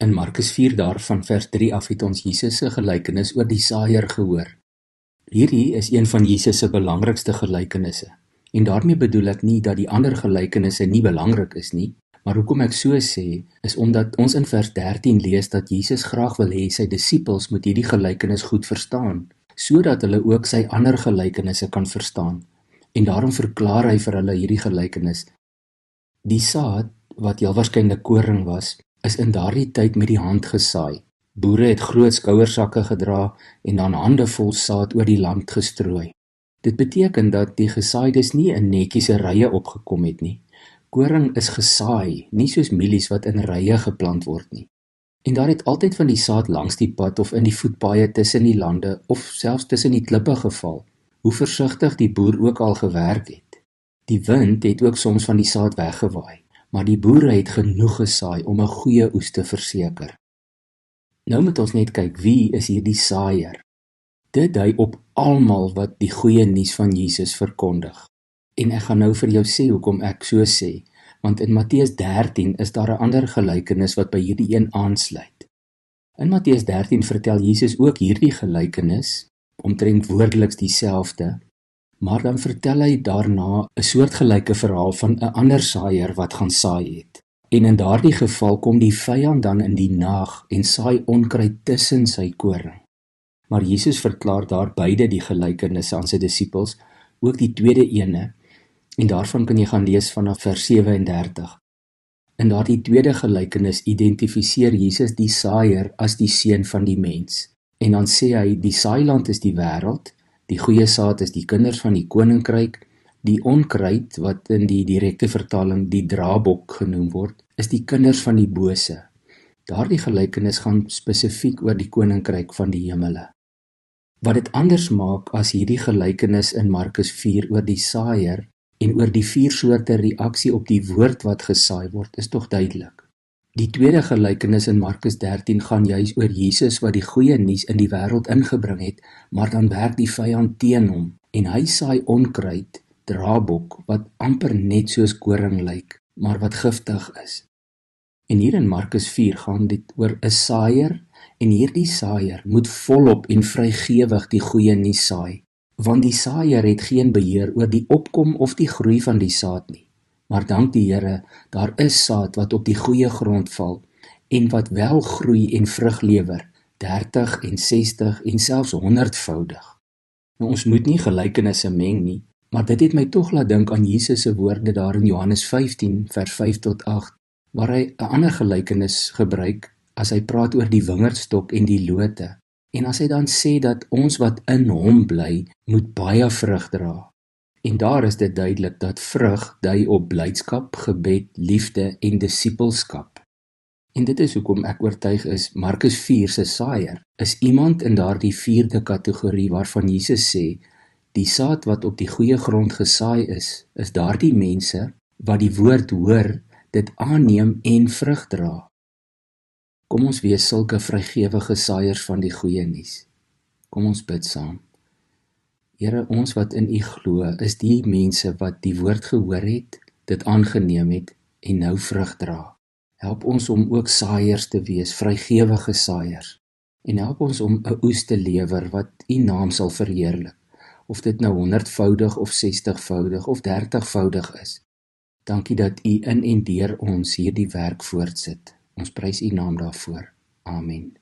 In Markus 4 daarvan vers 3 af het ons Jesus se gelykenis oor die saaiër gehoor. Hierdie is een van Jesus se belangrikste gelykenisse. En daarmee bedoel ek nie dat die ander gelykenisse nie belangrik is nie, maar hoekom ek so sê, is omdat ons in vers 13 lees dat Jesus graag wil hê sy disippels moet hierdie gelykenis goed verstaan, sodat hulle ook sy ander gelykenisse kan verstaan. En daarom verklaar hy vir hulle hierdie gelykenis. Die saad, wat heel waarskynlik koring was, is in daardie tyd met die hand gesaai. Boere het groot skouersakke gedra en dan hande vol saad oor die land gestrooi. Dit beteken dat die gesaaides nie in netjiese rye opgekom het nie. Koring is gesaai, nie soos mielies wat in rye geplant word nie. En daar het altyd van die saad langs die pad of in die voetpaaie tussen die lande of selfs tussen die klippe geval, hoe versigtig die boer ook al gewerk het. Die wind het ook soms van die saad weggewaai, maar die boere het genoeg gesaai om 'n goeie oes te verseker. Nou moet ons net kyk, wie is hierdie saaiër? Dit dui op almal wat die goeie nuus van Jesus verkondig. En ek gaan nou vir jou sê hoekom ek so sê, want in Matteus 13 is daar 'n ander gelykenis wat by hierdie een aansluit. In Matteus 13 vertel Jesus ook hierdie gelykenis, omtrent woordeliks dieselfde, maar dan vertel hy daarna 'n soortgelyke verhaal van 'n ander saaiër wat gaan saai het. En in daardie geval kom die vyand dan in die nag en saai onkruid tussen sy koring. Maar Jesus verklaar daar beide die gelykenisse aan sy disippels, ook die tweede ene, en daarvan kan jy gaan lees vanaf vers 37. In daardie tweede gelykenis identifiseer Jesus die saaiër as die seun van die mens. En dan sê hy, die saailand is die wêreld, die goeie saad is die kinders van die koninkryk, die onkruid, wat in die direkte vertaling die draabok genoem word, is die kinders van die bose. Daardie gelykenis gaan spesifiek oor die koninkryk van die hemele. Wat dit anders maak as hierdie gelykenis in Markus 4 oor die saaiër en oor die 4 soorte reaksie op die woord wat gesaai word, is tog duidelik. Die tweede gelykenis in Markus 13 gaan juis oor Jesus wat die goeie nuus in die wêreld ingebring het, maar dan werk die vyand teen hom en hy saai onkruid, draabok, wat amper net soos koring lyk, maar wat giftig is. En hier in Markus 4 gaan dit oor 'n saaiër, en hierdie saaiër moet volop en vrygewig die goeie nuus saai, want die saaiër het geen beheer oor die opkom of die groei van die saad nie. Maar dank die Here, daar is saad wat op die goeie grond val, en wat wel groei en vrug lewer, 30 en 60 en selfs 100voudig. Nou, ons moet nie gelykenisse meng nie, maar dit het my tog laat dink aan Jesus se woorde daar in Johannes 15 vers 5 tot 8, waar hy 'n ander gelykenis gebruik as hy praat oor die wingerdstok en die lote. En as hy dan sê dat ons wat in hom bly, moet baie vrug dra. En daar is dit duidelik dat vrug dui op blydskap, gebed, liefde en disippelskap. En dit is hoekom ek oortuig is, Markus 4 se saaiër is iemand in daardie 4de kategorie waarvan Jesus sê, die saad wat op die goeie grond gesaai is daardie mense wat die woord hoor, dit aanneem en vrug dra. Kom ons wees sulke vrygewige saaiërs van die goeie nuus. Kom ons bid saam. Here, ons wat in U glo, is die mense wat die woord gehoor het, dit aangeneem het en nou vrug dra. Help ons om ook saaiërs te wees, vrygewige saaiërs. En help ons om 'n oes te lewer wat U naam sal verheerlik, of dit nou 100voudig of 60voudig of 30voudig is. Dankie dat U in en deur ons hierdie werk voortsit. Ons prys U naam daarvoor. Amen.